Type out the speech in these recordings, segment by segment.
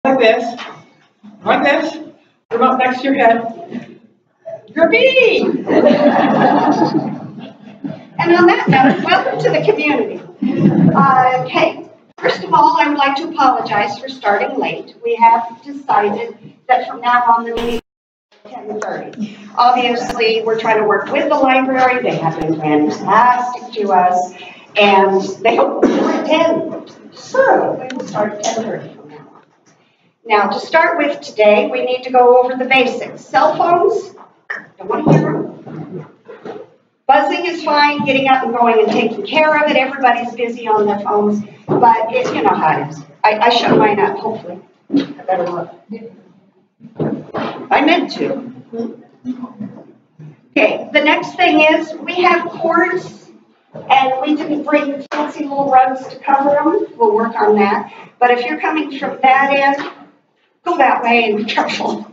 Like this, like this, come up next to your head. You're a bee! And on that note, welcome to the community. Okay, first of all, I would like to apologize for starting late. We have decided that from now on the meeting is 10:30. Obviously, we're trying to work with the library. They have been fantastic to us, and they hope we're at 10. So we will start at 10:30 from now on. Now, to start with today, we need to go over the basics. Cell phones, don't want to hear them. Buzzing is fine, getting up and going and taking care of it. Everybody's busy on their phones, but you know how it is. I shut mine up, hopefully. I better look. I meant to. Okay, the next thing is we have cords, and we didn't bring fancy little rugs to cover them. We'll work on that. But if you're coming from that end, go that way and be careful.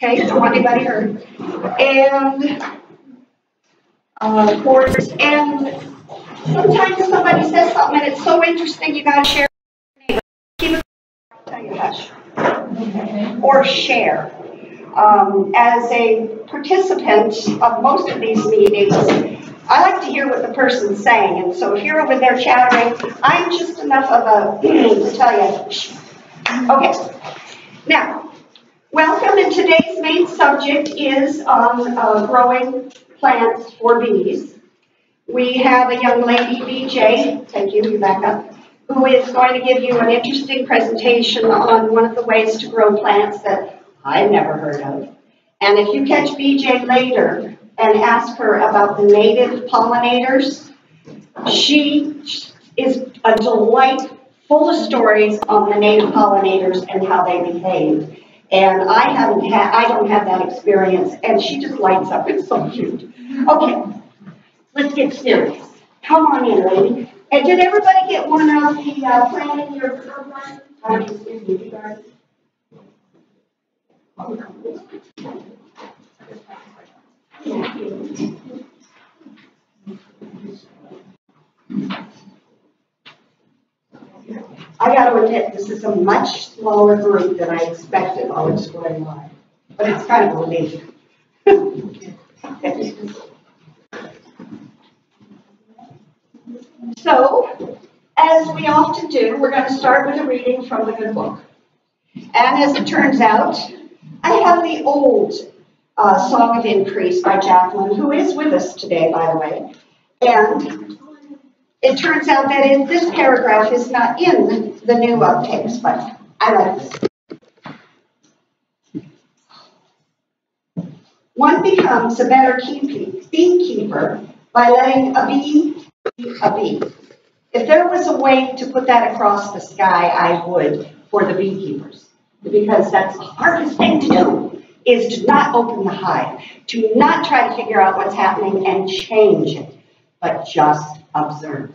Okay, don't want anybody hurt. And cords, and sometimes somebody says something and it's so interesting you gotta share it. Keep it, I'll tell you hush. Or share. As a participant of most of these meetings, I like to hear what the person's saying, and so if you're over there chattering, I'm just enough of a to tell you. Shh. Okay. Now, welcome, and today's main subject is on growing plants for bees. We have a young lady, BJ, thank you, you back up, who is going to give you an interesting presentation on one of the ways to grow plants that I've never heard of. And if you catch BJ later and ask her about the native pollinators, she is a delight, full of stories on the native pollinators and how they behave. And I don't have that experience, and she just lights up. It's so cute. Okay, let's get serious. Come on in, lady. And did everybody get one of the planting your program? Excuse me, you guys. I got to admit, this is a much smaller group than I expected. I'll explain why. But it's kind of a relief. So, as we often do, we're going to start with a reading from the good book. And as it turns out, I have the old Song of Increase by Jacqueline, who is with us today, by the way. And it turns out that this paragraph is not in the new uptakes, but I like this. One becomes a better beekeeper by letting a bee be a bee. If there was a way to put that across the sky, I would for the beekeepers. Because that's the hardest thing to do, is to not open the hive, to not try to figure out what's happening and change it, but just observe.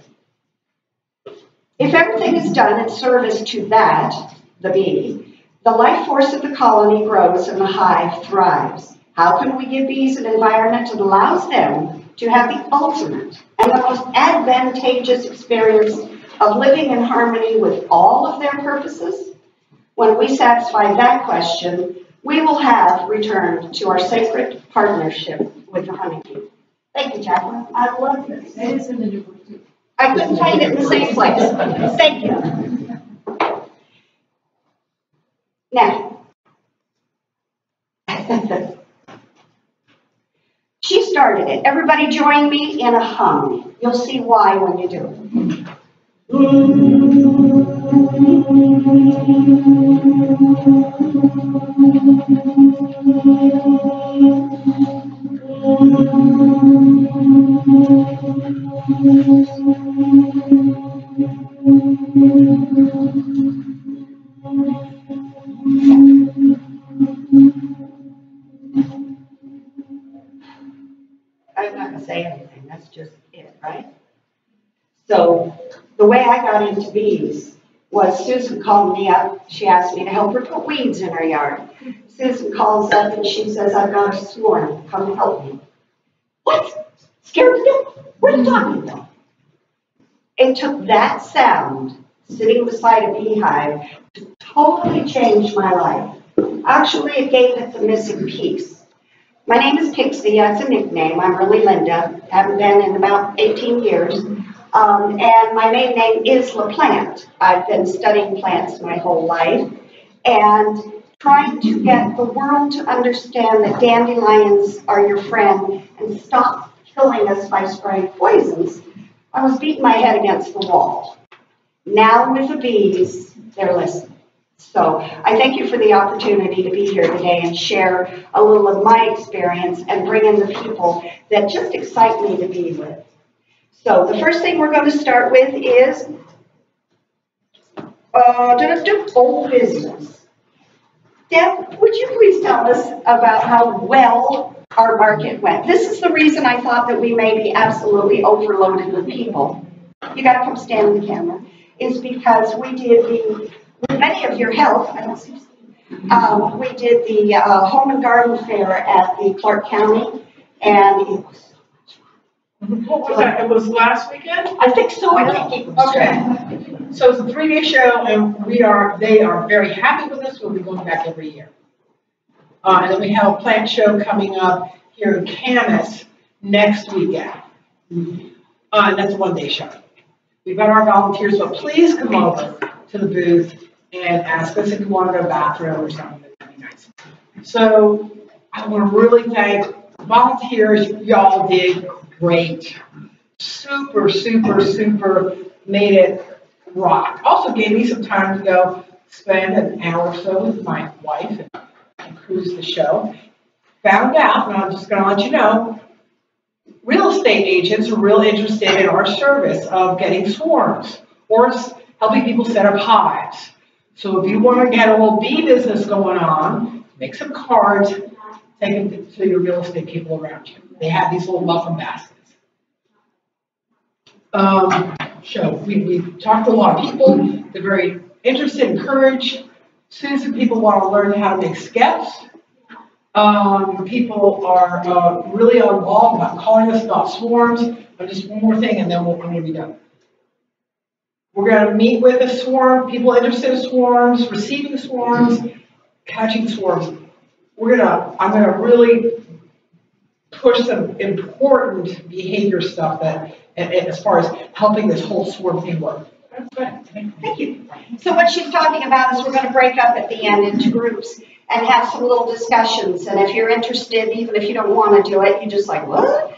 If everything is done in service to that, the bee, the life force of the colony grows and the hive thrives. How can we give bees an environment that allows them to have the ultimate and the most advantageous experience of living in harmony with all of their purposes? When we satisfy that question, we will have returned to our sacred partnership with the honeybee. Thank you, Jacqueline. I love this. It is in the new book, too. I couldn't find it in the same place. Thank you. Now, she started it. Everybody join me in a hum. You'll see why when you do it. I'm not going to say anything. That's just it, right? So the way I got into bees was Susan called me up. She asked me to help her put weeds in her yard. Susan calls up and she says, I've got a swarm. Come help me. What? Scared to death? What are you talking about? It took that sound sitting beside a beehive totally changed my life. Actually, it gave it the missing piece. My name is Pixie. That's a nickname. I'm really Linda. Haven't been in about 18 years. And my main name is LaPlante. I've been studying plants my whole life and trying to get the world to understand that dandelions are your friend and stop killing us by spraying poisons. I was beating my head against the wall. Now with the bees, they're listening. So I thank you for the opportunity to be here today and share a little of my experience and bring in the people that just excite me to be with. So the first thing we're going to start with is old business. Deb, would you please tell us about how well our market went? This is the reason I thought that we may be absolutely overloaded with people. You got to come stand in the camera. Is because we did with many of your help, I don't see, we did the Home and Garden Fair at the Clark County, and it was what was that? It was last weekend? I think so. I can't keep Okay. So it's a 3-day show, and they are very happy with us. We'll be going back every year. And then we have a plant show coming up here in Camas next weekend. And that's a 1-day show. We've got our volunteers, so please come over to the booth and ask us if you want to go to the bathroom or something. That'd be nice. So I want to really thank volunteers. Y'all did great. Super, super, super made it rock. Also gave me some time to go spend an hour or so with my wife and cruise the show. Found out, and I'm just going to let you know, real estate agents are real interested in our service of getting swarms or helping people set up hives. So if you want to get a little bee business going on, make some cards, take them to your real estate people around you. They have these little welcome baskets. We talked to a lot of people. They're very interested, encouraged. Soon people want to learn how to make skeps. People are really on the ball about calling us about swarms. Just one more thing, and then I'm going to be done. We're going to meet with a swarm, people interested in swarms, receiving swarms, catching swarms. I'm going to really push some important behavior stuff as far as helping this whole swarm thing work. Thank you. So what she's talking about is we're going to break up at the end into groups and have some little discussions. And if you're interested, even if you don't want to do it, you're just like, what?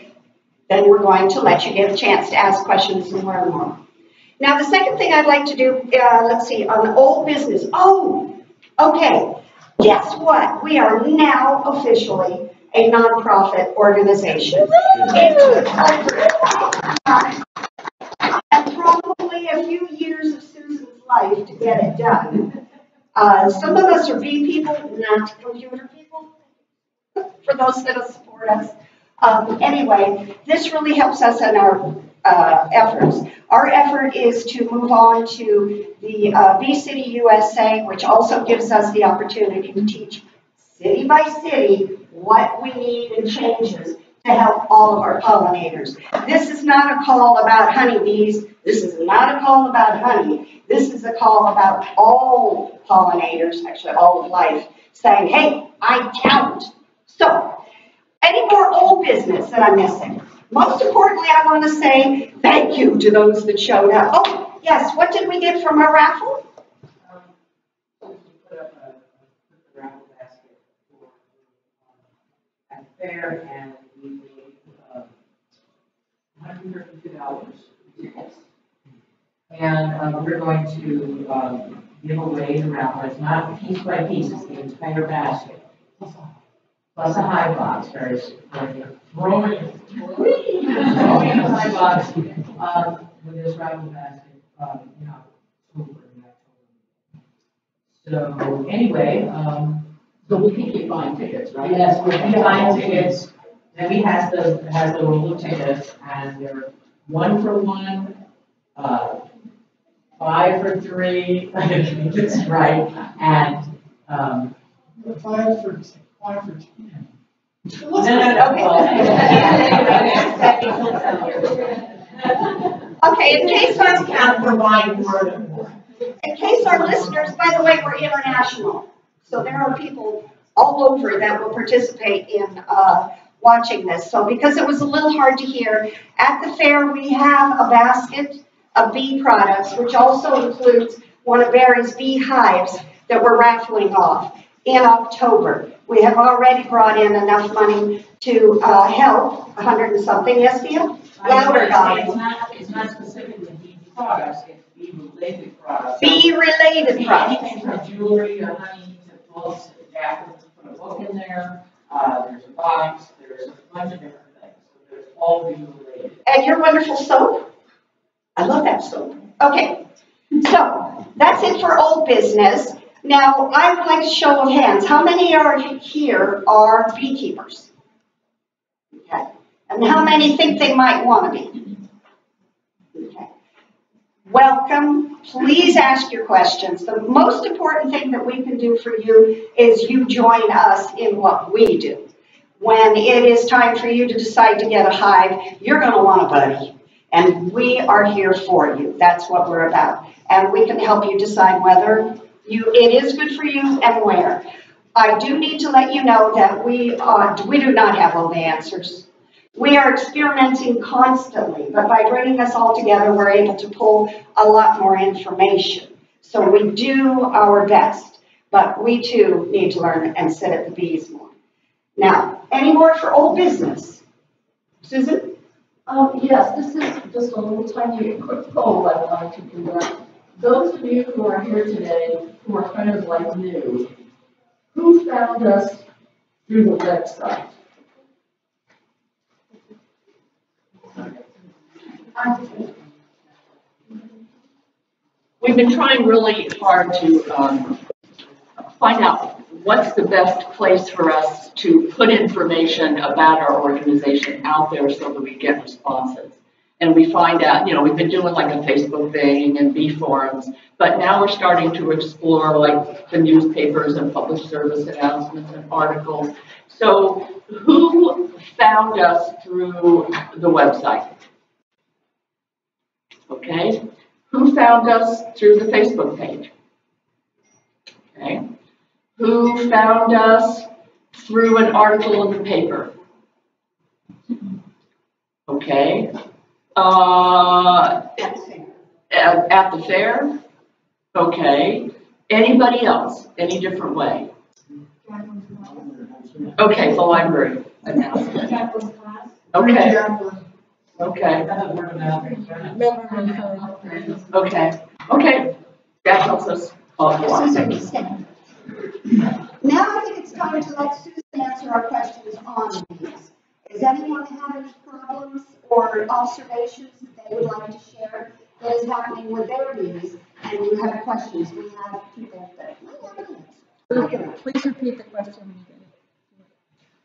Then we're going to let you get a chance to ask questions and learn more. Now, the second thing I'd like to do, let's see, on old business. Oh, okay. Guess what? We are now officially a nonprofit organization. And probably a few years of Susan's life to get it done. Some of us are bee people, not computer people, for those that will support us. Anyway, this really helps us in our efforts. Our effort is to move on to the Bee City USA, which also gives us the opportunity to teach city by city what we need and changes to help all of our pollinators. This is not a call about honeybees. This is not a call about honey. This is a call about all pollinators, actually all of life, saying, hey, I count. So, any more old business that I'm missing? Most importantly, I want to say thank you to those that showed up. Oh, yes, what did we get from our raffle? We put up a raffle basket at the fair, and we made $152 tickets. And we're going to give away the raffle. It's not piece by piece, it's the entire basket. Plus a high box, very throwing a high box with this raffle basket in October. So anyway, So we can keep buying tickets, right? yes, we'll keep buying tickets. Debbie has the roll of tickets, and they're 1 for 1, 5 for 3. That's right, and 5 for 10. Okay, in case Discount for buying more than one. In case our listeners, by the way, we're international, so there are people all over that will participate in watching this. So because it was a little hard to hear, at the fair we have a basket of bee products, which also includes one of Barry's bee hives that we're raffling off in October. We have already brought in enough money to help 100 and something, yes, Thea? Louder, guys. It's not specifically bee products, it's bee-related products. Bee-related products. Anything from jewelry to honey to books, after we put a book in there, there's a box, there's a bunch of different things. So there's all bee-related. And your wonderful soap? I love that soap. Okay, so that's it for old business. Now, I would like a show of hands. How many are here are beekeepers? Okay. And how many think they might want to be? Okay. Welcome. Please ask your questions. The most important thing that we can do for you is you join us in what we do. When it is time for you to decide to get a hive, you're going to want a buddy. And we are here for you. That's what we're about. And we can help you decide whether it is good for you and where. I do need to let you know that we do not have all the answers. We are experimenting constantly, but by bringing us all together, we're able to pull a lot more information. So we do our best, but we too need to learn and sit at the bees more. Now, any more for old business? Susan? Yes, this is just a little tiny quick poll I wanted to conduct. Those of you who are here today, who are kind of like new, who found us through the website? We've been trying really hard to find out what's the best place for us to put information about our organization out there so that we get responses. And we find out, we've been doing like a Facebook thing and bee forums, but now we're starting to explore like the newspapers and public service announcements and articles. So who found us through the website? Okay. Who found us through the Facebook page? Okay. Who found us through an article in the paper? Okay. At the fair? Okay. Anybody else? Any different way? Okay, the library announcement. Okay. Okay. Okay. Okay. That helps us all along. Now I think it's time to let Susan answer our questions on these. Does anyone have any problems or observations that they would like to share that is happening with their bees? And you have questions. We have people that might have an answer. Please repeat the question.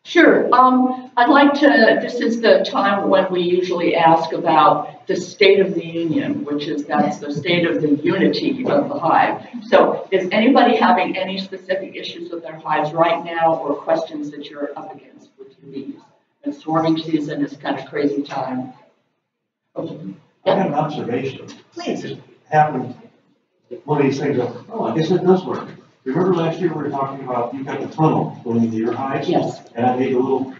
Sure. I'd like to, this is the time when we usually ask about the state of the union, that's the state of the unity of the hive. So is anybody having any specific issues with their hives right now or questions that you're up against with your bees? And swarming season is kind of crazy time. Okay. I have an observation. Please. It happened, one of these things, I guess it does work. Remember last year we were talking about, you got the tunnel going into your hives? Yes. And I made a little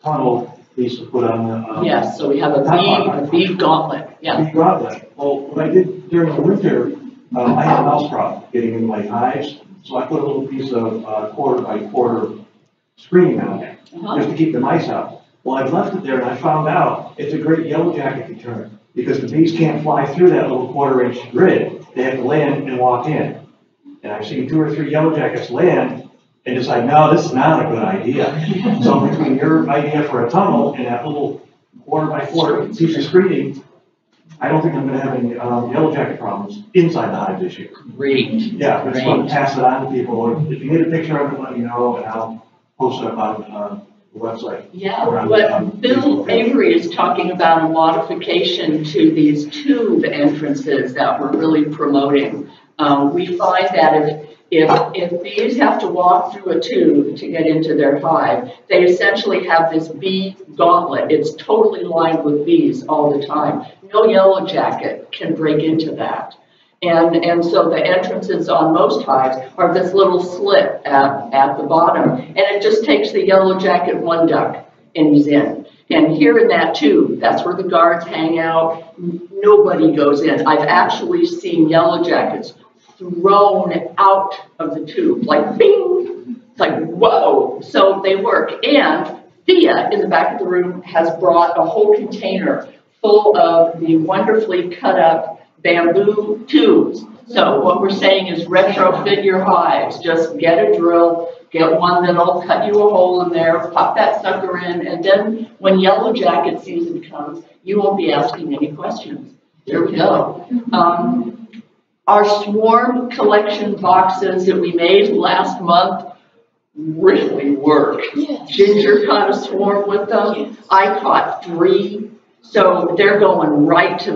tunnel piece to put on the... Yes, so we have a bee gauntlet. Yeah. Bee gauntlet. Well, what I did during the winter, I had a mouse problem getting in my hives, so I put a little piece of quarter by quarter screening on there, just to keep the mice out. Well, I've left it there and I found out it's a great yellow jacket deterrent, because the bees can't fly through that little quarter-inch grid. They have to land and walk in. And I've seen 2 or 3 yellow jackets land and decide, no, this is not a good idea. So between your idea for a tunnel and that little quarter by quarter piece of screening, I don't think I'm going to have any yellow jacket problems inside the hive this year. Great. Yeah, but just want to pass it on to people. Or if you get a picture of it, let me know, and I'll post it up on the website. Yeah, what Bill Avery is talking about a modification to these tube entrances that we're really promoting. We find that if bees have to walk through a tube to get into their hive, they essentially have this bee gauntlet. It's totally lined with bees all the time. No yellow jacket can break into that. And so the entrances on most hives are this little slit at the bottom, and it just takes the yellow jacket one duck and he's in. And here in that tube, that's where the guards hang out. Nobody goes in. I've actually seen yellow jackets thrown out of the tube, like bing, it's like whoa. So they work. And Thea in the back of the room has brought a whole container full of the wonderfully cut up bamboo tubes. So what we're saying is retrofit your hives. Just get a drill, get one that'll cut you a hole in there, pop that sucker in, and then when yellow jacket season comes, you won't be asking any questions. There we go. Our swarm collection boxes that we made last month really work. Yes. Ginger caught a swarm with them. Yes. I caught 3. So they're going right to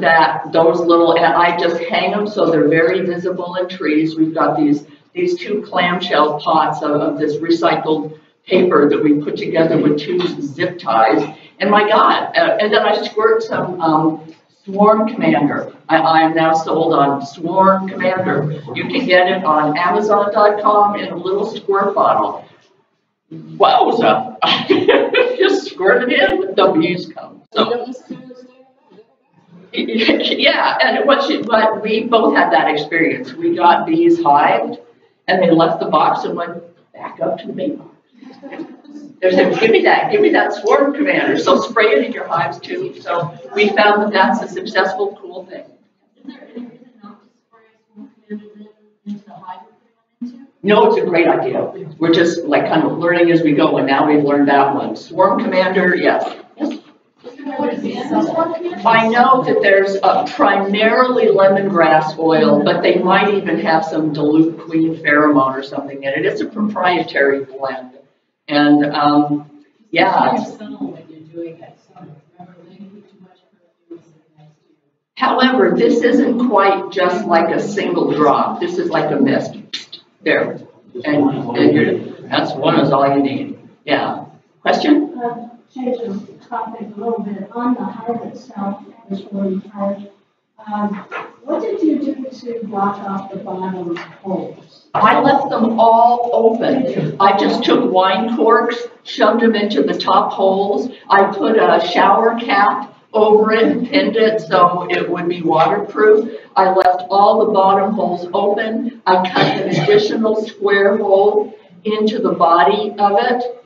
those little, and I just hang them so they're very visible in trees. We've got these 2 clamshell pots of this recycled paper that we put together with 2 zip ties. And my God, and then I squirt some Swarm Commander. I am now sold on Swarm Commander. You can get it on Amazon.com in a little squirt bottle. Wowza! Just squirt it in, the bees come. So, yeah, and but we both had that experience. We got bees hived, and they left the box and went back up to the main box. They said, give me that Swarm Commander. So spray it in your hives too. So we found that that's a successful, cool thing. Is there any reason not to spray Swarm Commander into the hive you're putting them into? No, it's a great idea. We're just like kind of learning as we go, and now we've learned that one. Swarm Commander, yes. Yes. I know that there's primarily lemongrass oil, but they might even have some dilute queen pheromone or something in it. It's a proprietary blend. And yeah. However, this isn't quite just like a single drop. This is like a mist. There. And that's one is all you need. Yeah. Question? Change the topic a little bit on the hive itself, before you hive. What did you do to block off the bottom holes? I left them all open. I just took wine corks, shoved them into the top holes. I put a shower cap over it and pinned it so it would be waterproof. I left all the bottom holes open. I cut an additional square hole into the body of it.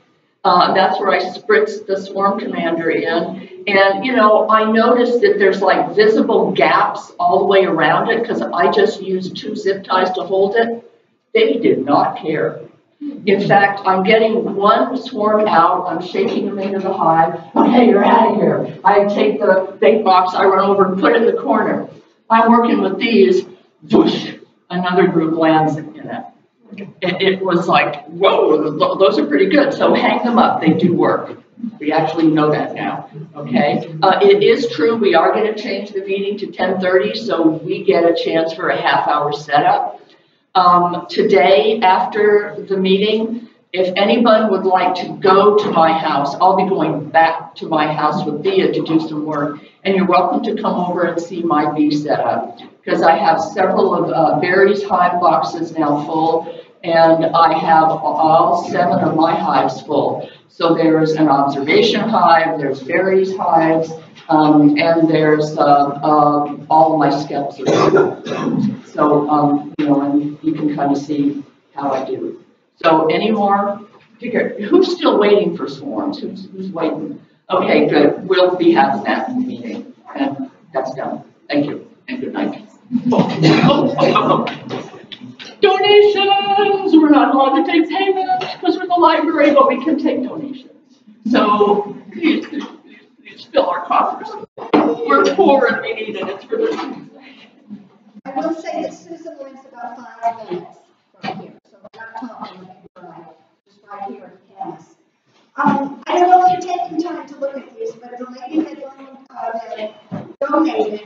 That's where I spritzed the Swarm Commander in. And, you know, I noticed that there's like visible gaps all the way around it because I just used 2 zip ties to hold it. They did not care. In fact, I'm getting one swarm out. I'm shaking them into the hive. Okay, you're out of here. I take the bait box. I run over and put it in the corner. I'm working with these. Whoosh, another group lands in it. It was like, whoa, those are pretty good. So hang them up. They do work. We actually know that now. Okay. It is true. We are going to change the meeting to 10:30, so we get a chance for a half-hour setup. Today, after the meeting, if anyone would like to go to my house, I'll be going back to my house with Thea to do some work. And you're welcome to come over and see my bee setup, because I have several of Barry's hive boxes now full, and I have all 7 of my hives full. So there's an observation hive, there's Barry's hives, and there's all of my skeps. So, you know, and you can kind of see how I do. So any more? Who's still waiting for swarms? Who's waiting? Okay, good. We'll be having that meeting. And that's done. Thank you. And good night. Donations! We're not allowed to take payments because we're in the library, but we can take donations. So please fill our coffers. We're poor and we need it. It's for the I will say that Susan lives about 5 minutes from here, so we're not talking just right here at campus. I don't know if you're taking time to look at these, but the lady that donated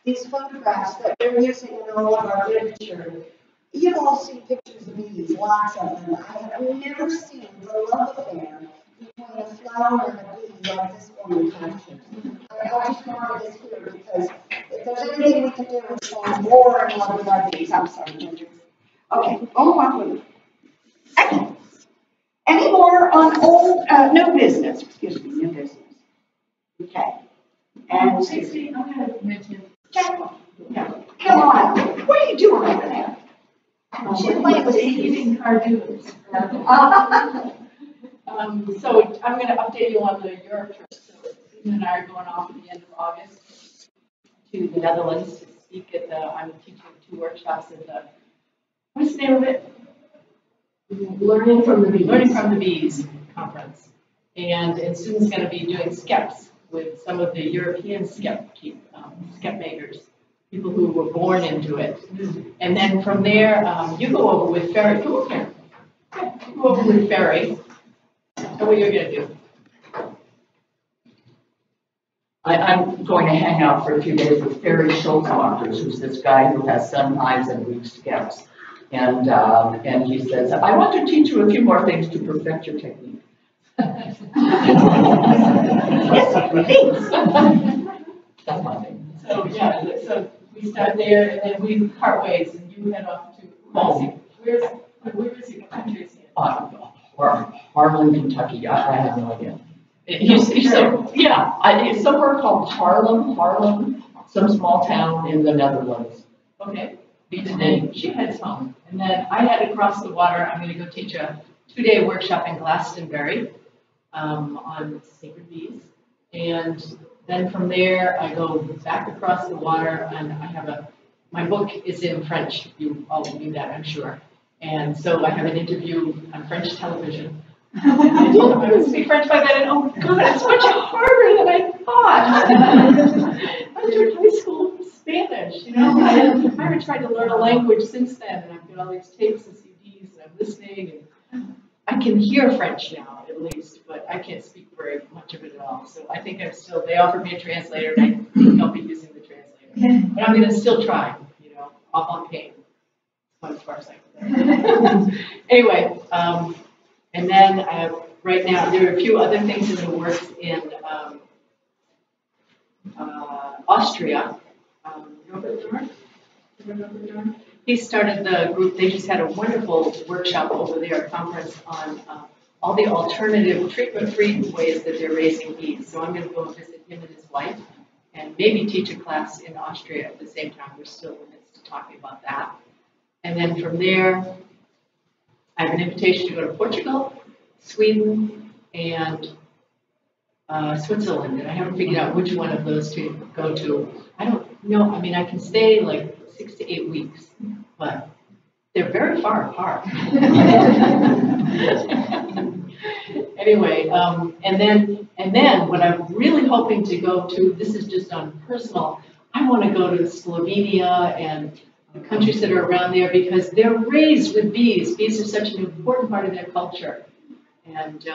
these photographs that we're using in all of our literature. You've all seen pictures of bees, lots of them. I have never seen the love affair between a flower and a bee like this one captured. I just wanted this here because if there's there anything we can do to stay more in love with our bees? I'm sorry, Ginger. Okay, go on with it. Excellent. Any more on new business? Excuse me, new business. Okay. And Stacy, I'm gonna mention. Jacqueline, come on. What are you doing over there? She's playing with Eating cardoons. So I'm going to update you on the Europe trip. So Susan and I are going off at the end of August to the Netherlands to speak at I'm teaching 2 workshops at the, what's the name of it? Learning from the bees. Learning from the Bees conference. And Susan's going to be doing skeps with some of the European skep makers, people who were born into it. And then from there, you go over with Ferry. Come over here. You go over with Ferry. And what you're going to do. I'm going to hang out for a few days with Ferry Schultzmacher, who's this guy who has sun hives and weave skeps. And he says, I want to teach you a few more things to perfect your technique. yes, please. That's my thing. So, yeah, so we start there and then we part ways and you head off to home. Where is your country? Harlan, Kentucky. I have no idea. It's somewhere called Haarlem, some small town in the Netherlands. Okay. And then she heads home. And then I head across the water. I'm going to go teach a 2-day workshop in Glastonbury on sacred bees. And then from there, I go back across the water and I have my book is in French. You all knew that, I'm sure. And so I have an interview on French television. I told them I would speak French by then, and oh God, it's much harder than I thought. I took high school Spanish, you know. I haven't tried to learn a language since then, and I've got all these tapes and CDs, and I'm listening, and I can hear French now, at least, but I can't speak very much of it at all. So I think they offered me a translator, and I think I'll be using the translator. But I'm going to still try, you know, off on pain. As far as I can. Anyway, and then right now there are a few other things in the works in Austria. He started the group. They just had a wonderful workshop over there, a conference on all the alternative treatment-free ways that they're raising bees. So I'm going to go visit him and his wife and maybe teach a class in Austria at the same time. We're still in the midst of talking about that. And then from there, I have an invitation to go to Portugal, Sweden, and Switzerland. And I haven't figured out which one of those to go to. I don't know. I mean, I can stay like 6 to 8 weeks, but they're very far apart. Anyway, and then what I'm really hoping to go to, this is just on personal, I want to go to Slovenia and the countries that are around there because they're raised with bees. Bees are such an important part of their culture. And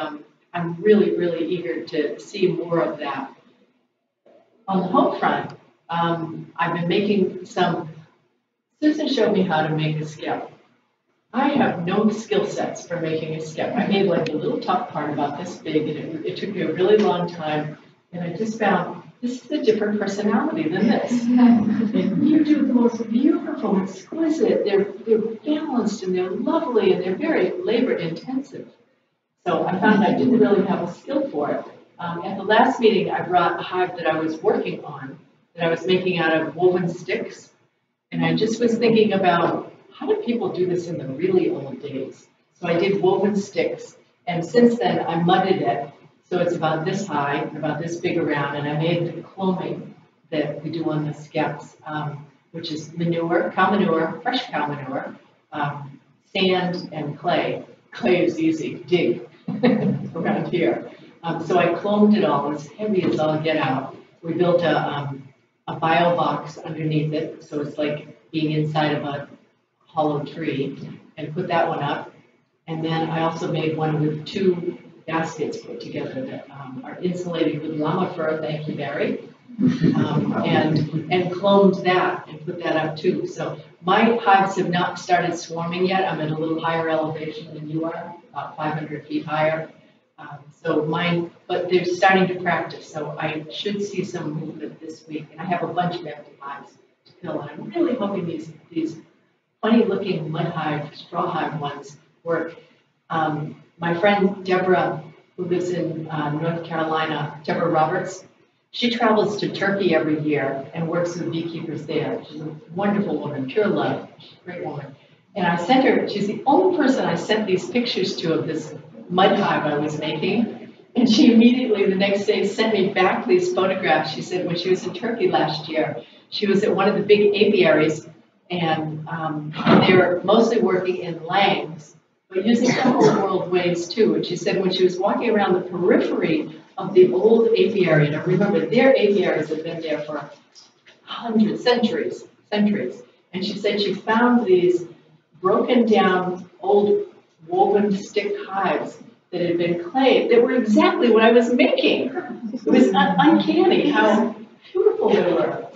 I'm really, really eager to see more of that. On the home front, I've been making Susan showed me how to make a skep. I have no skill sets for making a skep. I made like a little top part about this big, and it took me a really long time. And I just found, this is a different personality than this. And you do the most beautiful, exquisite, they're balanced and they're lovely and they're very labor intensive. So I found I didn't really have a skill for it. At the last meeting, I brought a hive that I was working on, that I was making out of woven sticks. And I just was thinking about, how did people do this in the really old days? So I did woven sticks. And since then, I mudded it. So it's about this high, about this big around, and I made the clothing that we do on the skeps, which is manure, cow manure, fresh cow manure, sand and clay. Clay is easy, dig around here. So I cloned it all, as heavy as all get out. We built a bio box underneath it, so it's like being inside of a hollow tree, and put that one up. And then I also made one with 2 baskets put together that are insulated with llama fur, thank you, Barry, and cloned that and put that up too. So my hives have not started swarming yet. I'm at a little higher elevation than you are, about 500 feet higher. But they're starting to practice, so I should see some movement this week. And I have a bunch of empty hives to fill. And I'm really hoping these funny-looking mud hive, straw hive ones work. My friend Deborah, who lives in North Carolina, Deborah Roberts, she travels to Turkey every year and works with beekeepers there. She's a wonderful woman, pure love, great woman. And I sent her, she's the only person I sent these pictures to of this mud hive I was making. And she immediately the next day sent me back these photographs. She said when she was in Turkey last year, she was at one of the big apiaries, and they were mostly working in langs, but using some old world ways too. And she said when she was walking around the periphery of the old apiary, and I remember their apiaries had been there for centuries. And she said she found these broken down old woven stick hives that had been clay that were exactly what I was making. It was uncanny how beautiful they were.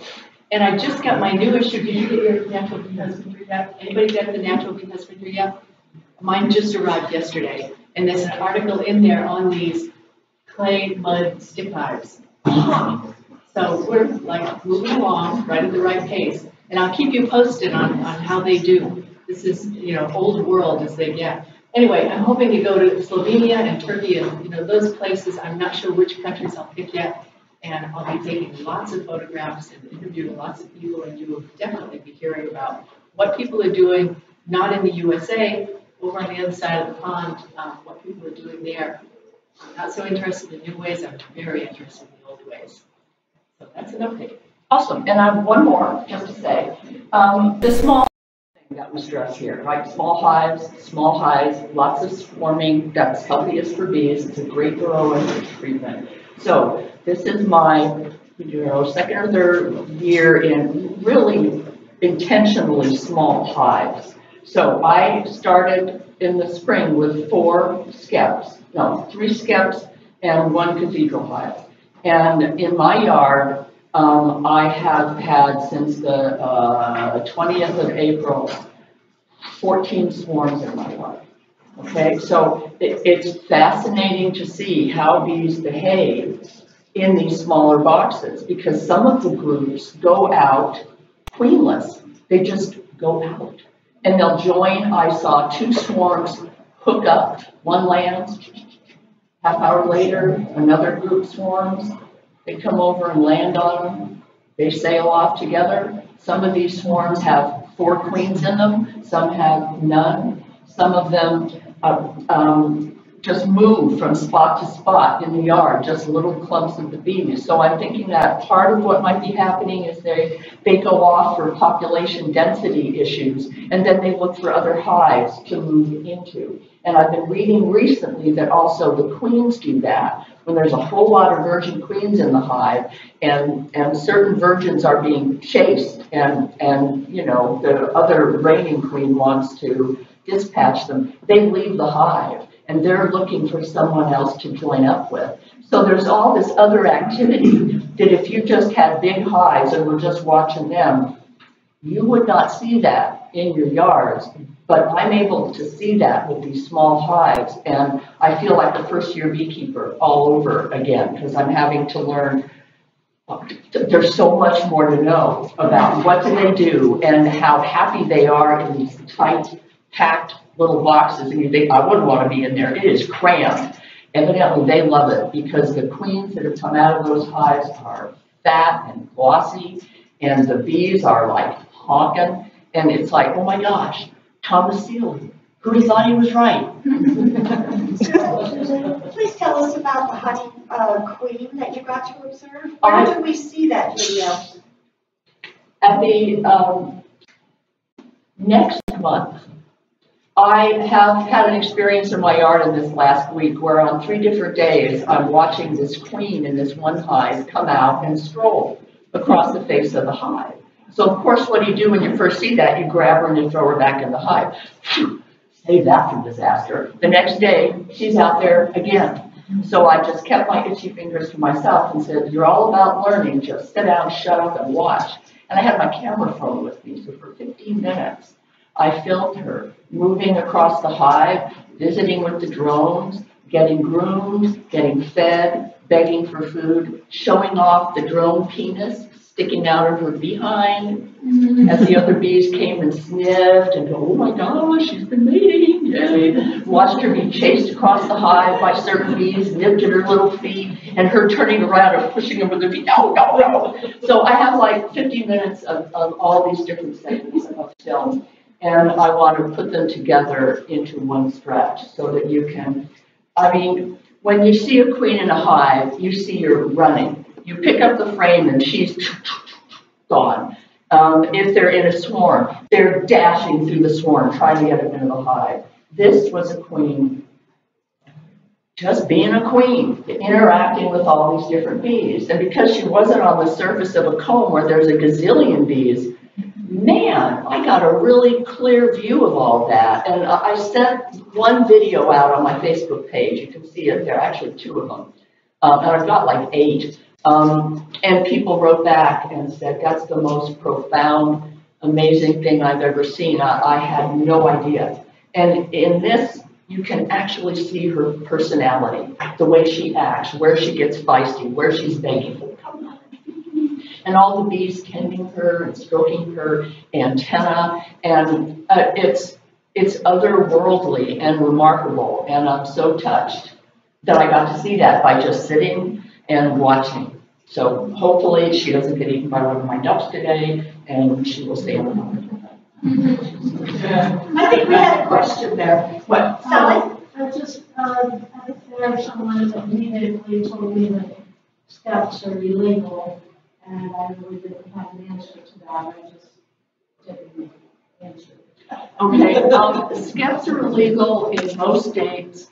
And I just got my new issue. Did you get your natural bee husbandry yet? Anybody got the natural bee husbandry yet? Mine just arrived yesterday. And there's an article in there on these clay mud stick hives. So we're like moving along right at the right pace. And I'll keep you posted on how they do. This is, old world as they get. Anyway, I'm hoping to go to Slovenia and Turkey and, those places. I'm not sure which countries I'll pick yet. And I'll be taking lots of photographs and interviewing lots of people. And you will definitely be hearing about what people are doing, not in the USA, over on the other side of the pond, what people are doing there. I'm not so interested in new ways. I'm very interested in the old ways. So that's an update. Awesome. And I have one more just to say. The small thing that was stressed here, right? Small hives, lots of swarming. That's healthiest for bees. It's a great varroa treatment. So this is my, second or third year in really intentionally small hives. So I started in the spring with 3 skeps and 1 cathedral hive. And in my yard, I have had since the 20th of April, 14 swarms in my yard. Okay, so it's fascinating to see how bees behave in these smaller boxes, because some of the groups go out queenless. They just go out. And they'll join. I saw 2 swarms hook up, one lands, half hour later, another group swarms. They come over and land on them. They sail off together. Some of these swarms have 4 queens in them. Some have none. Some of them just move from spot to spot in the yard, just little clumps of the bees. So I'm thinking that part of what might be happening is they go off for population density issues, and then they look for other hives to move into. And I've been reading recently that also the queens do that. When there's a whole lot of virgin queens in the hive, and certain virgins are being chased, and the other reigning queen wants to dispatch them, they leave the hive. And they're looking for someone else to join up with. So there's all this other activity that if you just had big hives and were just watching them, you would not see that in your yards. But I'm able to see that with these small hives. And I feel like the first-year beekeeper all over again, because I'm having to learn. There's so much more to know about what do they do and how happy they are in these tight, packed little boxes, and you think, I wouldn't want to be in there. It is crammed. Evidently, they love it because the queens that have come out of those hives are fat and glossy, and the bees are like honking, and it's like, oh my gosh, Thomas Seeley, who'd have thought he was right? Please tell us about the honey queen that you got to observe. Where do we see that video? At the next month, I have had an experience in my yard in this last week where on 3 different days I'm watching this queen in this one hive come out and stroll across the face of the hive. So of course what do you do when you first see that? You grab her and you throw her back in the hive. Phew, save that from disaster. The next day she's out there again. So I just kept my itchy fingers to myself and said, you're all about learning, just sit down, shut up and watch. And I had my camera phone with me, so for 15 minutes I filmed her moving across the hive, visiting with the drones, getting groomed, getting fed, begging for food, showing off the drone penis sticking out of her behind as the other bees came and sniffed and go, oh my gosh, she's been mating, yay. Watched her be chased across the hive by certain bees, nipped at her little feet, and her turning around and pushing them with her feet, no, no, no. So I have like 50 minutes of all these different segments of film, and I want to put them together into one stretch so that you can, I mean, when you see a queen in a hive, you see her running. You pick up the frame and she's gone. If they're in a swarm, they're dashing through the swarm, trying to get into the hive. This was a queen, just being a queen, interacting with all these different bees. And because she wasn't on the surface of a comb where there's a gazillion bees, man, I got a really clear view of all that. And I sent one video out on my Facebook page. You can see it there, actually 2 of them. And I've got like 8. And people wrote back and said, that's the most profound, amazing thing I've ever seen. I had no idea. And in this, you can actually see her personality, the way she acts, where she gets feisty, where she's begging. Come on, and all the bees tending her and stroking her antenna. And it's otherworldly and remarkable. And I'm so touched that I got to see that by just sitting and watching. So hopefully she doesn't get eaten by one of my ducks today, and she will stay on the farm. I think we had a question there. What? Sally? I just, I think there's someone that immediately told me that steps are illegal, and I really didn't have an answer to that. I just didn't answer. Okay, skeps are illegal in most states.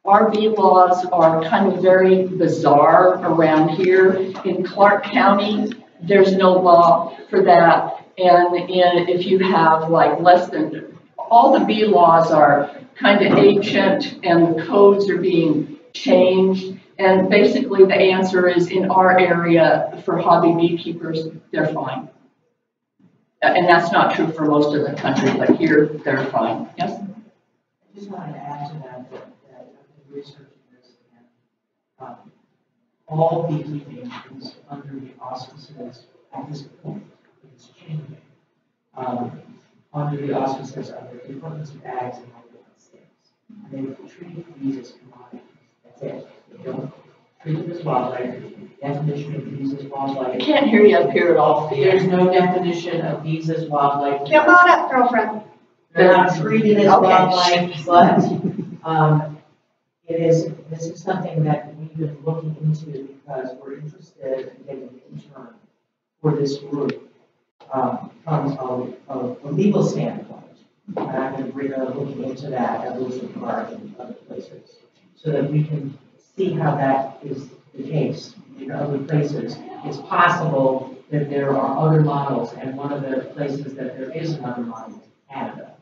Our bee laws are kind of very bizarre around here. In Clark County, there's no law for that. And if you have like less than, all the bee laws are kind of ancient and the codes are being changed. And basically the answer is in our area for hobby beekeepers, they're fine. And that's not true for most of the country, but here they're fine. Yes? I just wanted to add to that, that I've been researching this, and all beekeeping is under the auspices at this point. It's changing. Under the auspices of the Departments of Ag and all different states. And they would treat bees as commodities. That's it. They don't treat them as wildlife. The definition of bees as wildlife. I can't hear you up here at all. There's no definition of bees as wildlife. Come on up, girlfriend. They're not treated as Okay. wildlife, but this is something that we've been looking into because we're interested in getting an intern for this group from a legal standpoint. And I'm going to bring looking into that at Wilson Park and other places so that we can see how that is the case in other places. It's possible that there are other models, and one of the places that there is another model is Canada.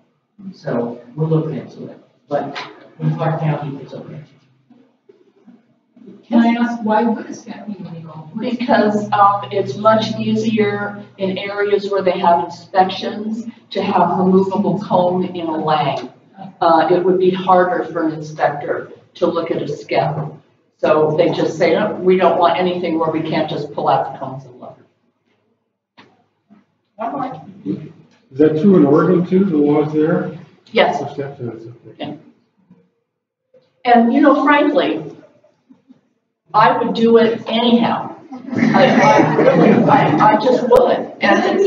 So we're looking into it, but in Clark County, it's okay. Can I ask, why would a skep be illegal? Because it's much easier in areas where they have inspections to have removable comb in a lang. It would be harder for an inspector to look at a skep. So they just say, no, we don't want anything where we can't just pull out the combs and look. Is that true in Oregon too, the laws there? Yes. Or steps? Okay. And you know, frankly, I would do it anyhow. I just would. And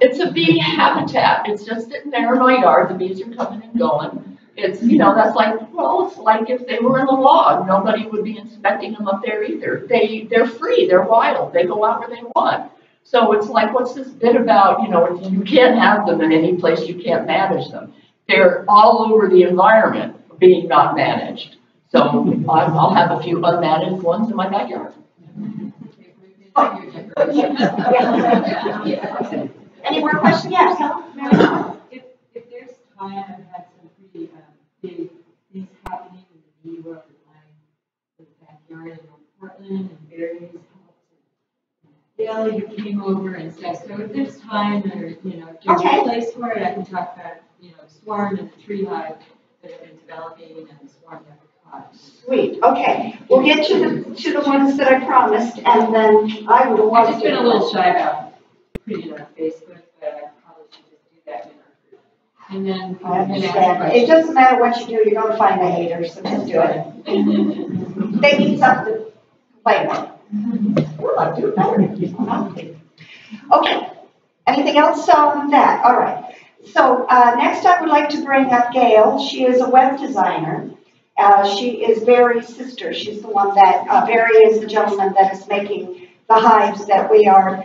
it's a bee habitat. It's just sitting there in my yard. The bees are coming and going. It's, you know, that's like, well, it's like if they were in a log, nobody would be inspecting them up there either. They're free. They're wild. They go out where they want. So it's like, what's this bit about, you know, you can't have them in any place, you can't manage them. They're all over the environment being not managed. So I'll have a few unmanaged ones in my backyard. Any more questions? Yes. If there's time, I've had some pretty big things happening in the bee world in my backyard in Portland and various Bill, you came over and stuff. So if there's time or, you know, if there's a place for it, I can talk about, you know, swarm and the tree hive that have been developing and swarming at the cottage. Sweet, okay. We'll get to the ones that I promised, and then I would love I've to. just been a little shy about putting it on Facebook, but I probably should just do that in our group. And then. I understand. It doesn't matter what you do, you're gonna find the haters, so just do it. They need something to complain about. Well, I'll do better. Okay. Anything else on that? All right. So next I would like to bring up Gail. She is a web designer. She is Barry's sister. She's the one that, Barry is the gentleman that is making the hives that we are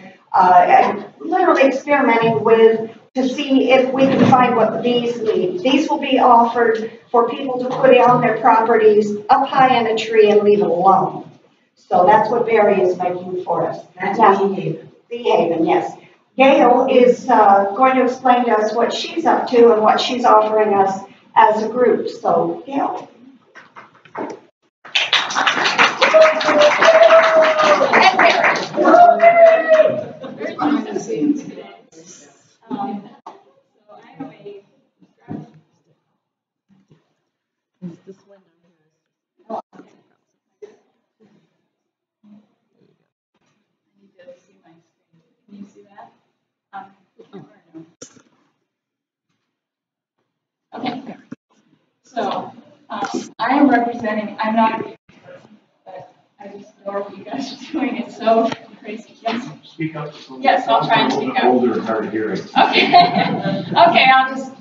literally experimenting with to see if we can find what the bees need. These will be offered for people to put on their properties up high in a tree and leave it alone. So that's what Barry is making for us. That's Beehaven. Beehaven, yes. Gail is going to explain to us what she's up to and what she's offering us as a group. So, Gail. Can you see that? Okay. So, I am representing, I'm not a beekeeper, but I just adore what you guys are doing. It's so crazy. Yes? Speak up. Yes, I'll try and speak up. Older, hard to hear. Okay. Okay, I'll just,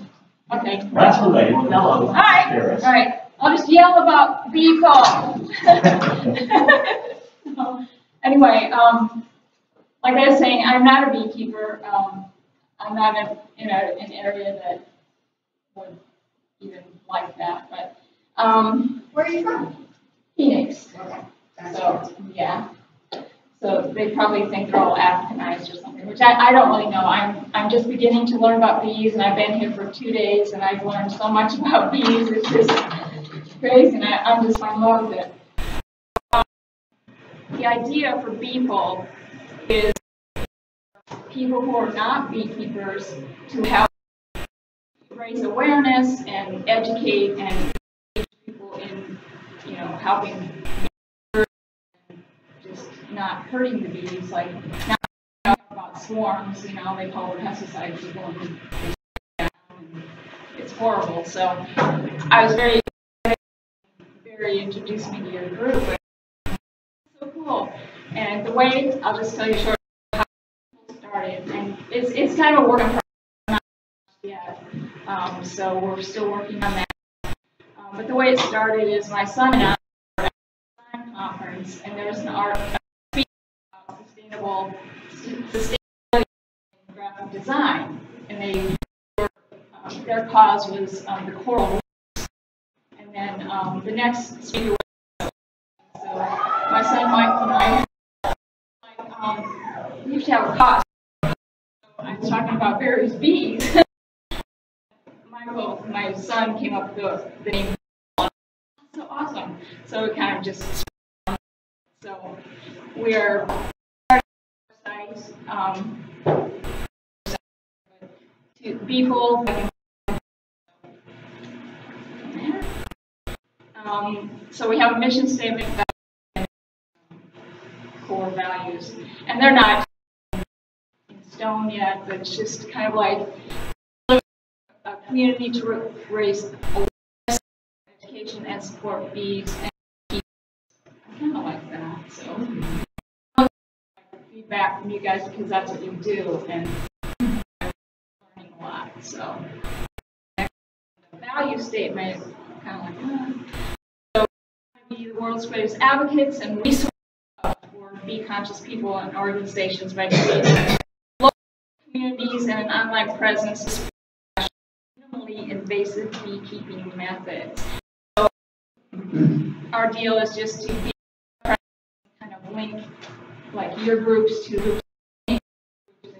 okay. That's the way. All right. I'll just yell about bee call. So, anyway, like I was saying, I'm not a beekeeper. I'm not in an area that would even like that, but Where are you from? Phoenix. Okay. So yeah. So they probably think they're all Africanized or something, which I don't really know. I'm just beginning to learn about bees, and I've been here for 2 days, and I've learned so much about bees. It's just crazy, and I'm just in love with it. The idea for Beeple is people who are not beekeepers to help raise awareness and educate and engage people in, helping just not hurting the bees. Like now we talk about swarms, they call them pesticides people and it's horrible. So I was very introduced me to your group. So cool. And the way, I'll just tell you short how it started. And it's kind of a work in progress, not yet. So we're still working on that. But the way it started is my son and I were at a design conference, and there's an art speaking about sustainability in graphic design. And their cause was the coral reefs. And then the next speaker was, so my son Michael and I, we used to have a cause. So I was talking about various bees. Michael, my son, came up with the name. So awesome. So it kind of just, so we're starting a website, to people. So we have a mission statement and core values, and they're not in stone yet, but it's just kind of like a community to raise awareness, education, and support bees and keep. I kind of like that. So I like feedback from you guys because that's what you do, and I'm learning a lot. So the value statement, kind of like so be the world's greatest advocates and resources for bee conscious people and organizations by creating local communities and an online presence to spread minimally invasive beekeeping methods. So our deal is just to be kind of link like your groups to groups in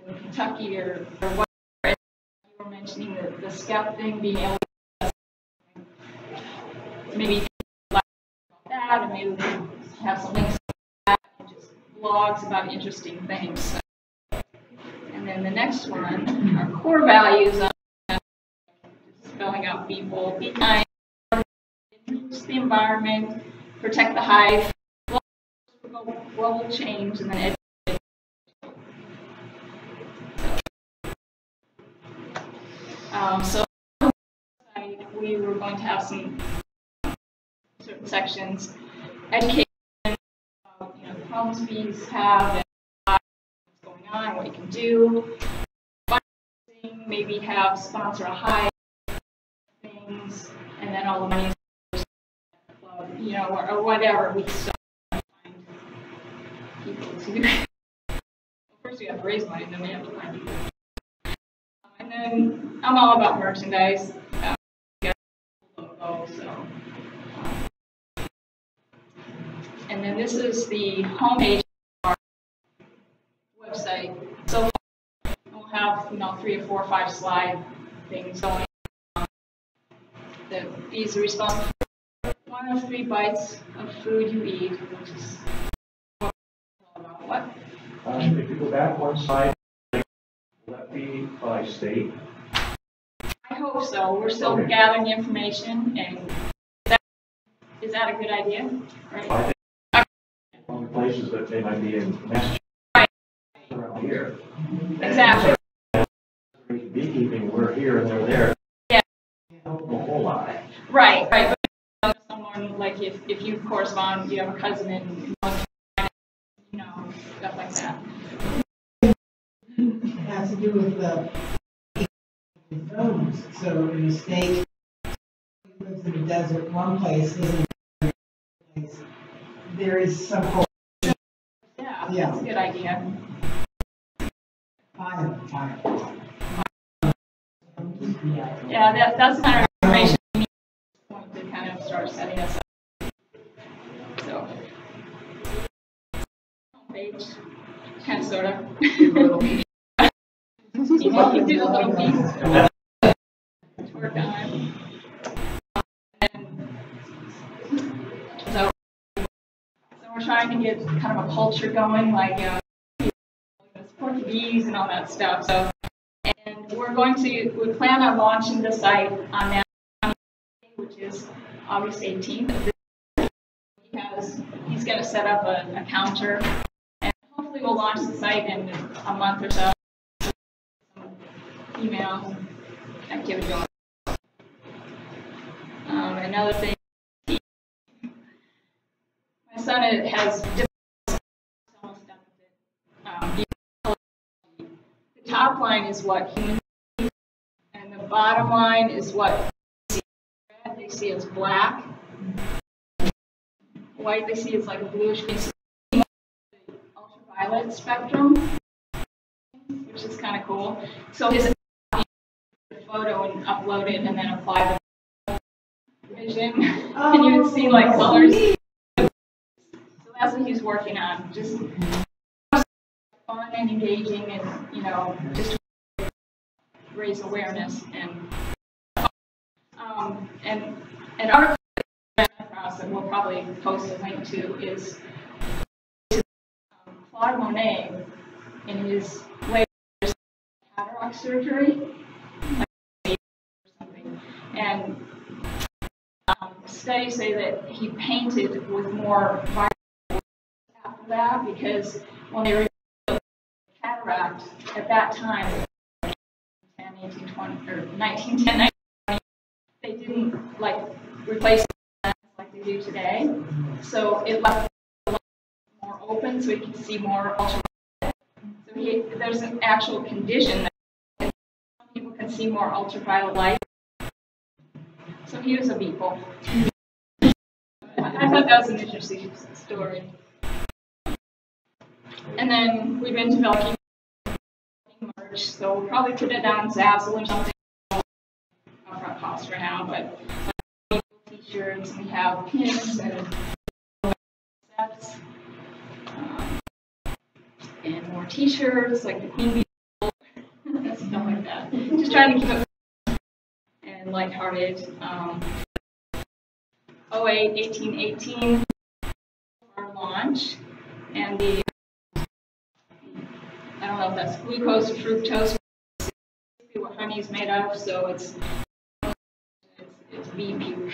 Kentucky or whatever. You were mentioning the scout thing, being able to maybe like that, and maybe we can have some links to that and just blogs about interesting things. And then the next one, our core values, spelling out people, be kind, environment, protect the hive, global change, and then so we were going to have some certain sections, education, the problems bees have, and what's going on, what you can do, maybe have sponsor a hive, things, and then all the money, or whatever. We still find people to. First, we have to raise money, and then we have to find people. And then I'm all about merchandise. Logo, so. And then this is the homepage of our website. So we'll have 3 or 4 or 5 slide things going. The bees are responsible for 1 of 3 bites of food you eat, which is about what? If you go back one slide, will that be by state? I hope so. We're still gathering the information, and is that a good idea? Right? I think one of the places that they might be in Massachusetts around here. Exactly. Beekeeping, we're here and they're there. Yeah. A whole lot. Right. But someone like if you correspond, you have a cousin in, stuff like that. It has to do with the zones. So in a state, who lives in a desert, one place, lives in another place. There is some. Yeah, that's a good idea. Fire. Yeah, that's the kind of information we need to kind of start setting us up. So, homepage, kind of, sort of. You do a little piece to work on. So we're trying to get kind of a culture going, like support the bees and all that stuff. So, and we plan on launching the site on that, which is August 18th. He's going to set up a counter, and hopefully we'll launch the site in a month or so. Email activity going. Another thing, my son has different. Almost done with it. The top line is what humans see, and the bottom line is what they see as black. White they see as like a bluish green. The ultraviolet spectrum, which is kind of cool. So his photo and upload it, and then apply the vision, and you would see like colors. So that's what he's working on. Just fun and engaging, and just raise awareness and article that we'll probably post a link to is Claude Monet in his latest cataract surgery, and studies say that he painted with more violence after that, because when they removed the cataract at that time, 1820 or 1910, they didn't replace it like they do today. So it left the more open, so he could see more ultraviolet. So there's an actual condition that some people can see more ultraviolet light. So he was a beeple. I thought that was an interesting story. And then we've been developing merch, so we'll probably put it on Zazzle or something. Upfront cost for now, but t-shirts, we have pins and sets, and more t-shirts like the Queen Bee, stuff like that. Just trying to keep it and lighthearted. 1818 our launch, and I don't know if that's glucose or fructose. It's basically what honey is made of, so it's bee puke.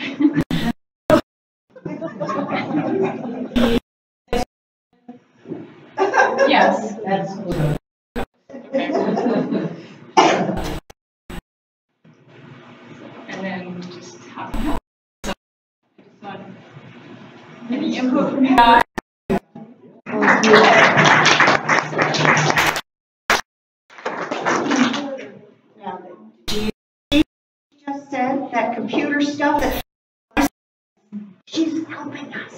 Yes. That's good. And then just have help. So I just want any input from you guys. Now, she just said that computer stuff that she's helping us.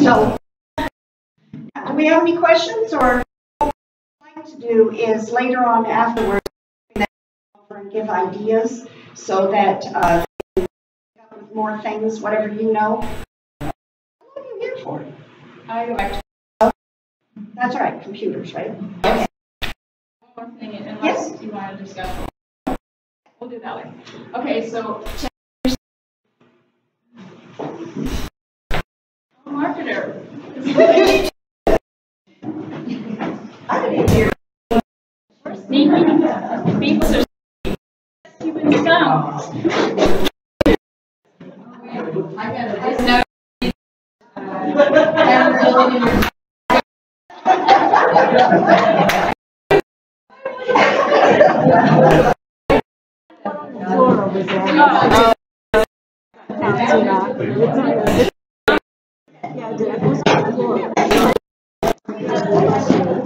So, do we have any questions, or what I'd like to do is later on afterwards and give ideas so that they come up with more things, whatever you know. What are you here for? I like That's right, computers, right? one more thing, unless you want to discuss. We'll do that way. Okay, so marketer. I didn't hear. Sneaky. People are stupid stuff. I got it.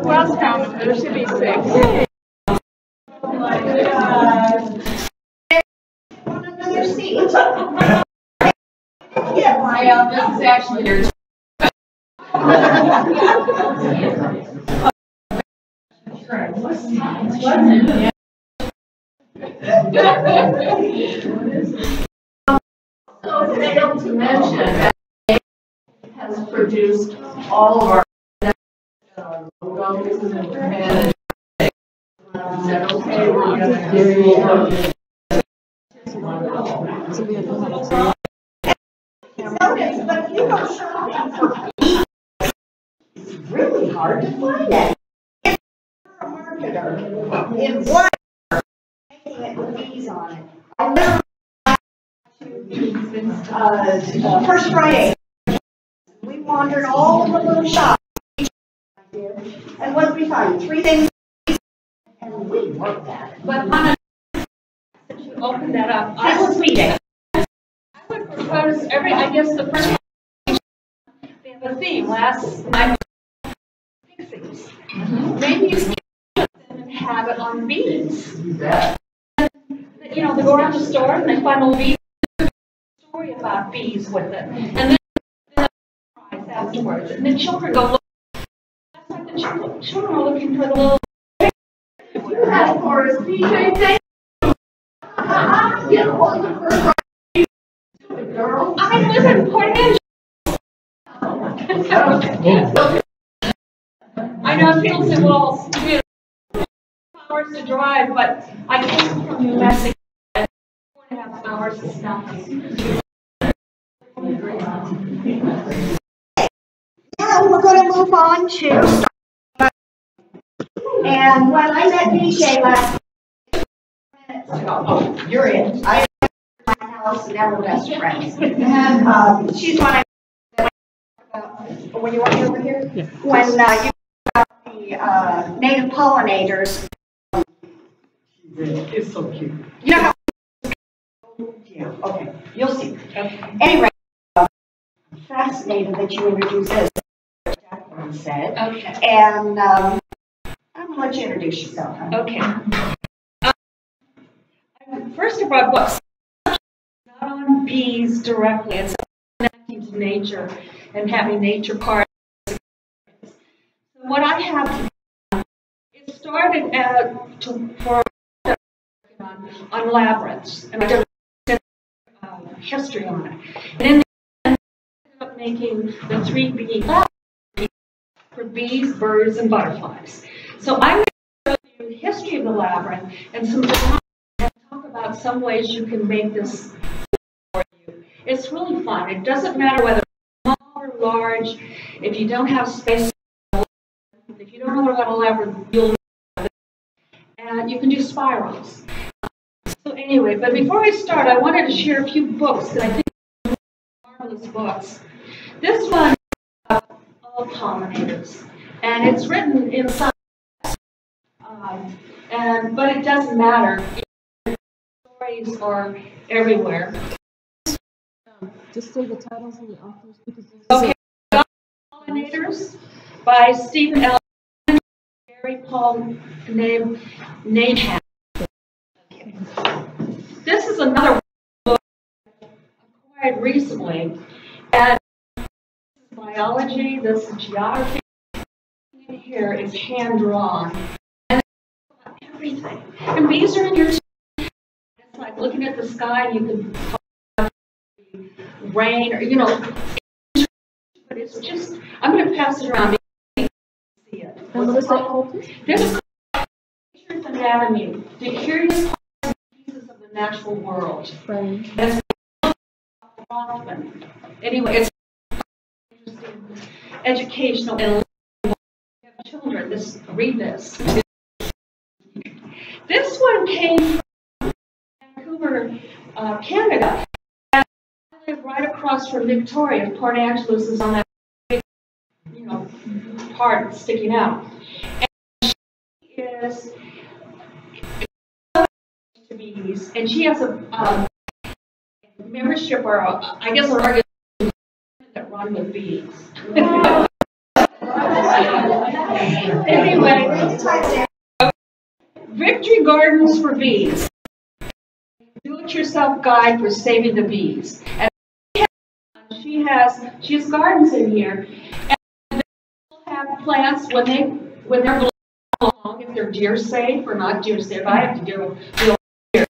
Who else found them? There should be 6. Another seat. This is actually your. So failed to mention that it has produced all of our logos and said, okay, we're going to do Notice, but you go shopping for bees. It's really hard to find it. If you're a marketer in one making it with bees on it, I literally First Friday, we wandered all the little shops, and what did we find? 3 things, and we worked at it. But on you open that up. I was reading. I would propose I guess the first they have a theme. Last night, pixies. Maybe you can have it on bees. You know, they go around the store and they find a little story about bees with it, and then prize afterwards. And the children go look. That's like the children are looking for the little. you have for us, PJ. Thank you. You know what the first girl? I live in Port Angeles. I know it feels a little weird. Hours to drive, but I came from New Mexico. 4.5 hours is nothing. Now we're going to move on to. And when I met DJ last minutes ago, oh, you're in. I am in my house and now we're best friends. She's one I about when you want me over here? Yeah. When you talk about the native pollinators. It's so cute. You know how yeah, okay. You'll see. Okay. Anyway, I'm fascinated that you introduced this, Jacqueline said. Okay. And I'm going to let you introduce yourself. Huh? Okay. First of all, books not on bees directly. It's connecting to nature and having nature part. So what I have, it started for on labyrinths, and I did history on it. And then I ended up making the 3 bee labyrinths for bees, birds, and butterflies. So I'm going to show you history of the labyrinth and talk about some ways you can make this for you. It's really fun. It doesn't matter whether it's small or large. If you don't have space, if you don't know what a labyrinth, you'll know it. And you can do spirals. So anyway, but before I start, I wanted to share a few books that I think are marvelous books. This one is all pollinators, and it's written in science, but it doesn't matter. Stories are everywhere. Just say the titles and the authors because there's. Okay, Pollinators by Stephen L. Gary Paul Nahad. This is another book I acquired recently, and this is biology, this is geography. In here is hand drawn, and it's about everything. And bees are in here too. It's like looking at the sky, you can find rain, or but it's just. I'm going to pass it around. See it. And what is that called? This is Nature's Anatomy, the curious parts and pieces of the natural world. Right. That's often. Anyway, it's interesting, educational, and children. Read this. This one came from Vancouver, Canada. And I live right across from Victoria. Port Angeles is on that big, part sticking out. And she is to bees, and she has a membership, or I guess an organization that run with bees. Anyway, Victory Gardens for Bees. Do-it-yourself guide for saving the bees. And she has gardens in here, and they have plants when they're along, if they're deer safe or not deer safe. I have to deal with deer.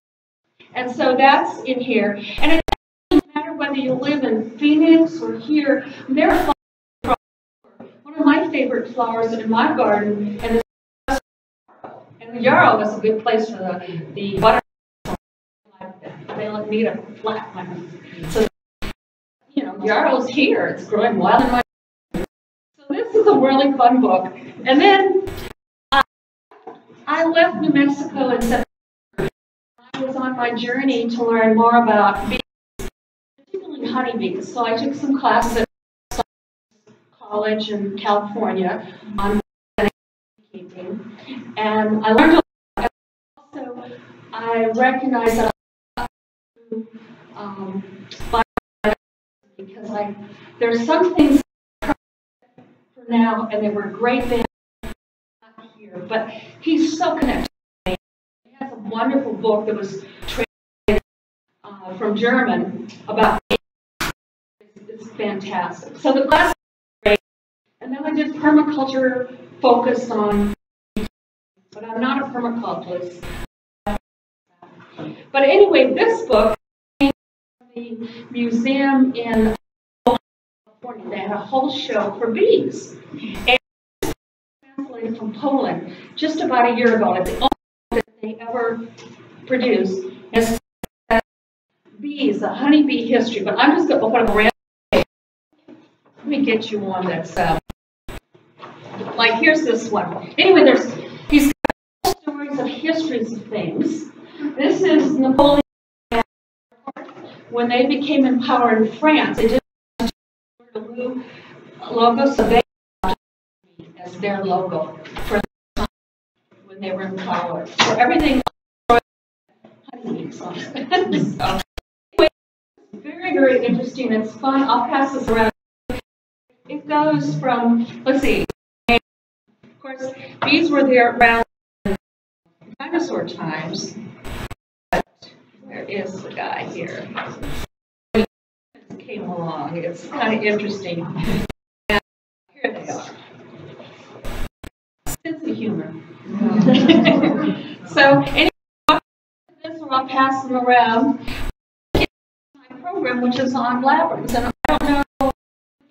And so that's in here. And it doesn't matter whether you live in Phoenix or here. There are flowers. One of my favorite flowers in my garden, and the yarrow is a good place for the butter. They need a flat one. So, yarrow's here. It's growing wild in my. So this is a really fun book. And then I left New Mexico in September. I was on my journey to learn more about bees, particularly honeybees. So I took some classes at college in California on beekeeping, and I learned a lot. Also, I recognized that because there's some things for now, and they were great then, not here, but he's so connected to me. He has a wonderful book that was translated from German about bees. It's fantastic. So the class was great, and then I did permaculture focused on, but I'm not a permaculturist. But anyway, this book came from the museum in California. They had a whole show for bees. And it was translated from Poland just about a year ago. It's the only book that they ever produced. It's bees, the honeybee history. But I'm just going to open up a random page. Let me get you one that's, here's this one. Anyway, he's got stories of histories of things. This is Napoleon when they became in power in France. They did the logo, so they as their logo for when they were in power. So everything honeybees on it. So, anyway, very, very interesting. It's fun. I'll pass this around. It goes from, let's see, of course, bees were there around dinosaur times. Where is the guy here? Came along. It's kind of interesting. And here they are. Sense of humor. So anyway, this one I'll pass them around. My program, which is on labyrinths, and I don't know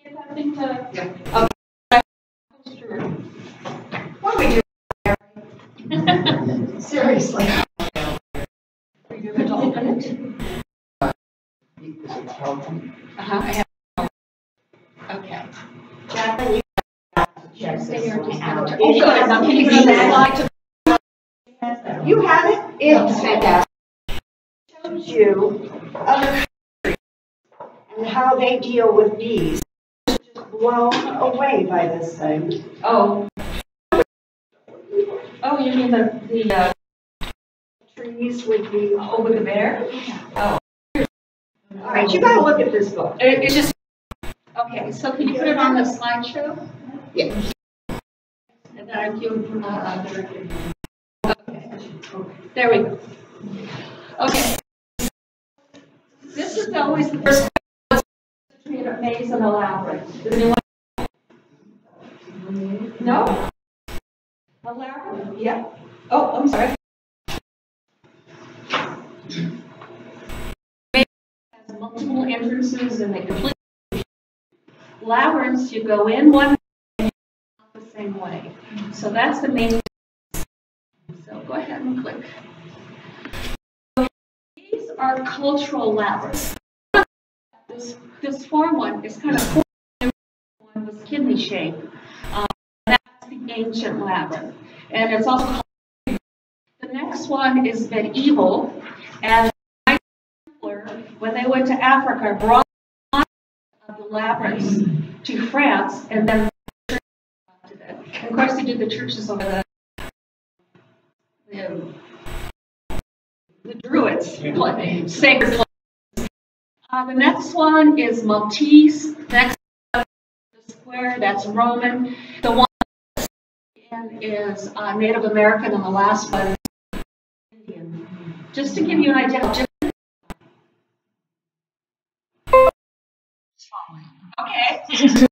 if I think what do we do? Seriously. I have. Okay. Jacqueline, you oh, good. Now, can you bring that slide to? You have it? It's fantastic. It shows you other countries and how they deal with bees. I'm just blown away by this thing. Oh, you mean the Trees with the, with the bear? Oh, all right, you gotta look at this book. it's just, okay, so can you put it on the slideshow? Yeah. And then I feel, okay, there we go. Okay. This is always the first maze and a labyrinth. Does anyone? No? A labyrinth? Yeah. Oh, I'm sorry. Has multiple entrances and they complete. Labyrinths, you go in one way and you out the same way. So that's the main. So go ahead and click. These are cultural labyrinths. This form one is kind of one with kidney shape. That's the ancient labyrinth. And it's also called, the next one is medieval. And when they went to Africa, brought the labyrinths to France, and then of course they did the churches over the Druids, sacred place. The next one is Maltese. Next one is the square, that's Roman. The one is Native American, and the last one is Indian. Just to give you an idea. Okay.